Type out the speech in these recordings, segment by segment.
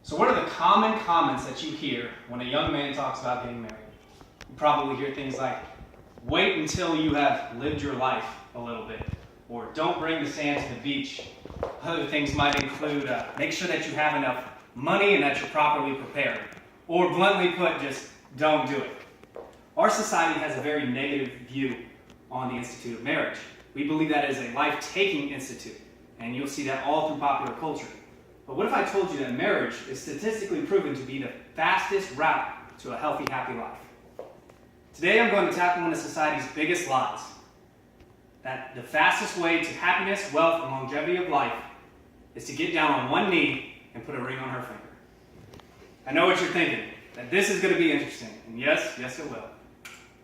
So what are the common comments that you hear when a young man talks about getting married? You probably hear things like, wait until you have lived your life a little bit, or don't bring the sand to the beach. Other things might include, make sure that you have enough money and that you're properly prepared. Or bluntly put, just don't do it. Our society has a very negative view on the institute of marriage. We believe that is a life-taking institute, and you'll see that all through popular culture. But what if I told you that marriage is statistically proven to be the fastest route to a healthy, happy life? Today I'm going to tackle one of society's biggest lies, that the fastest way to happiness, wealth, and longevity of life is to get down on one knee and put a ring on her finger. I know what you're thinking, that this is going to be interesting, and yes it will.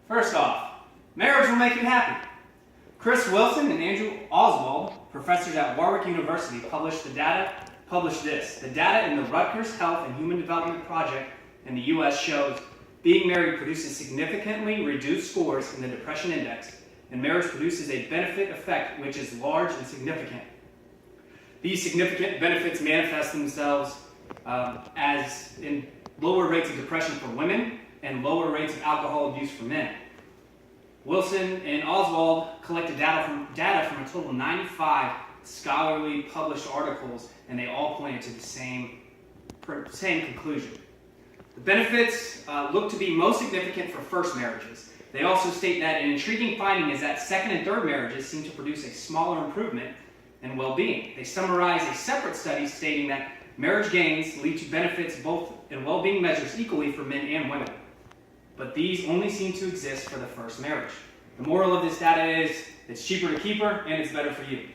First off, marriage will make you happy. Chris Wilson and Andrew Oswald, professors at Warwick University, published this. The data in the Rutgers Health and Human Development Project in the U.S. shows being married produces significantly reduced scores in the depression index, and marriage produces a benefit effect which is large and significant. These significant benefits manifest themselves as in lower rates of depression for women and lower rates of alcohol abuse for men. Wilson and Oswald collected data from a total of 95 scholarly published articles, and they all pointed to the same conclusion. The benefits look to be most significant for first marriages. They also state that an intriguing finding is that second and third marriages seem to produce a smaller improvement in well-being. They summarize a separate study stating that marriage gains lead to benefits both in well-being measures equally for men and women. But these only seem to exist for the first marriage. The moral of this data is, it's cheaper to keep her and it's better for you.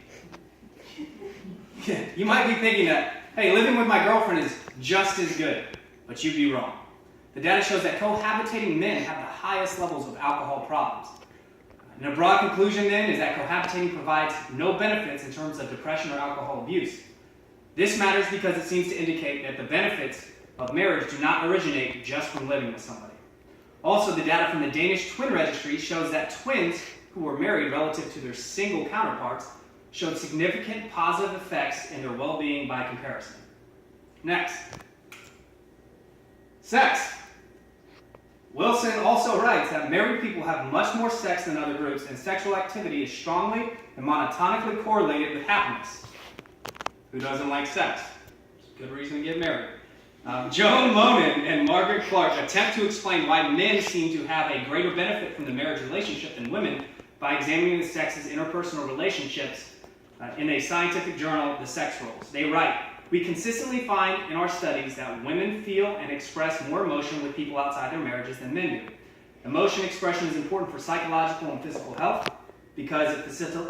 You might be thinking that, hey, living with my girlfriend is just as good, but you'd be wrong. The data shows that cohabitating men have the highest levels of alcohol problems. And a broad conclusion then is that cohabitating provides no benefits in terms of depression or alcohol abuse. This matters because it seems to indicate that the benefits of marriage do not originate just from living with somebody. Also, the data from the Danish Twin Registry shows that twins who were married relative to their single counterparts showed significant positive effects in their well-being by comparison. Next, sex. Wilson also writes that married people have much more sex than other groups, and sexual activity is strongly and monotonically correlated with happiness. Who doesn't like sex? It's a good reason to get married. Joan Monin and Margaret Clark attempt to explain why men seem to have a greater benefit from the marriage relationship than women by examining the sex's interpersonal relationships in a scientific journal, The Sex Roles. They write, "We consistently find in our studies that women feel and express more emotion with people outside their marriages than men do. Emotion expression is important for psychological and physical health because it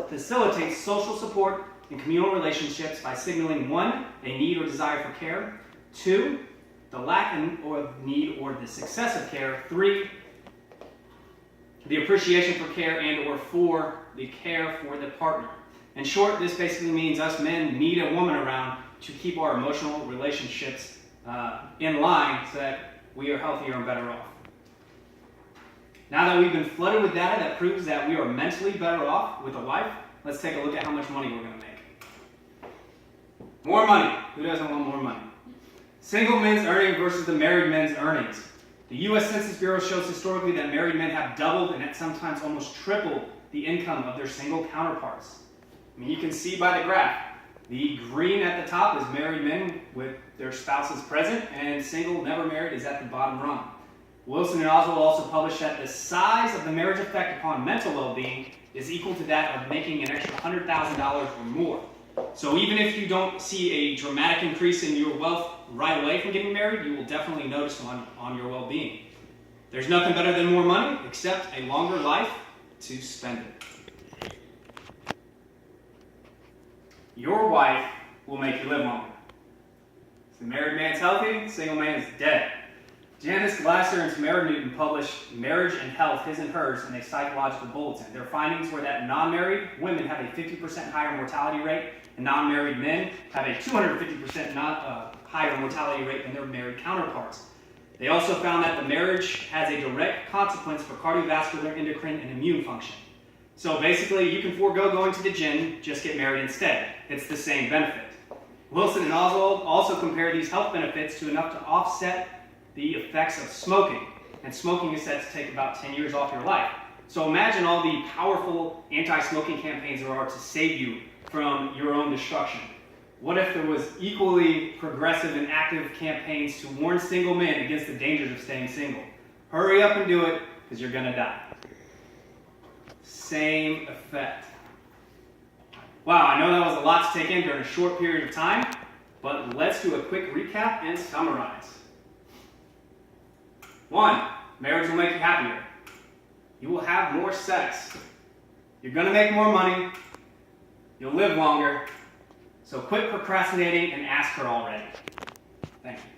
facilitates social support and communal relationships by signaling 1, a need or desire for care, 2, the lack of need or the success of care, 3, the appreciation for care, and or 4, the care for the partner." In short, this basically means us men need a woman around to keep our emotional relationships in line so that we are healthier and better off. Now that we've been flooded with data that proves that we are mentally better off with a wife, let's take a look at how much money we're going to make. More money. Who doesn't want more money? Single men's earnings versus the married men's earnings. The U.S. Census Bureau shows historically that married men have doubled and sometimes almost tripled the income of their single counterparts. I mean, you can see by the graph. The green at the top is married men with their spouses present, and single, never married, is at the bottom rung. Wilson and Oswald also published that the size of the marriage effect upon mental well-being is equal to that of making an extra $100,000 or more. So even if you don't see a dramatic increase in your wealth right away from getting married, you will definitely notice one on your well-being. There's nothing better than more money except a longer life to spend it. Your wife will make you live longer. If the married man's healthy, the single man is dead. Janice Glasser and Tamara Newton published Marriage and Health, His and Hers, in a psychological bulletin. Their findings were that non-married women have a 50% higher mortality rate, and non-married men have a 250% higher mortality rate than their married counterparts. They also found that the marriage has a direct consequence for cardiovascular, endocrine, and immune function. So basically, you can forego going to the gym, just get married instead. It's the same benefit. Wilson and Oswald also compare these health benefits to enough to offset the effects of smoking. And smoking is said to take about 10 years off your life. So imagine all the powerful anti-smoking campaigns there are to save you from your own destruction. What if there was equally progressive and active campaigns to warn single men against the dangers of staying single? Hurry up and do it, because you're going to die. Same effect. Wow, I know that was a lot to take in during a short period of time, but let's do a quick recap and summarize. 1. Marriage will make you happier. You will have more sex. You're going to make more money. You'll live longer. So quit procrastinating and ask her already. Thank you.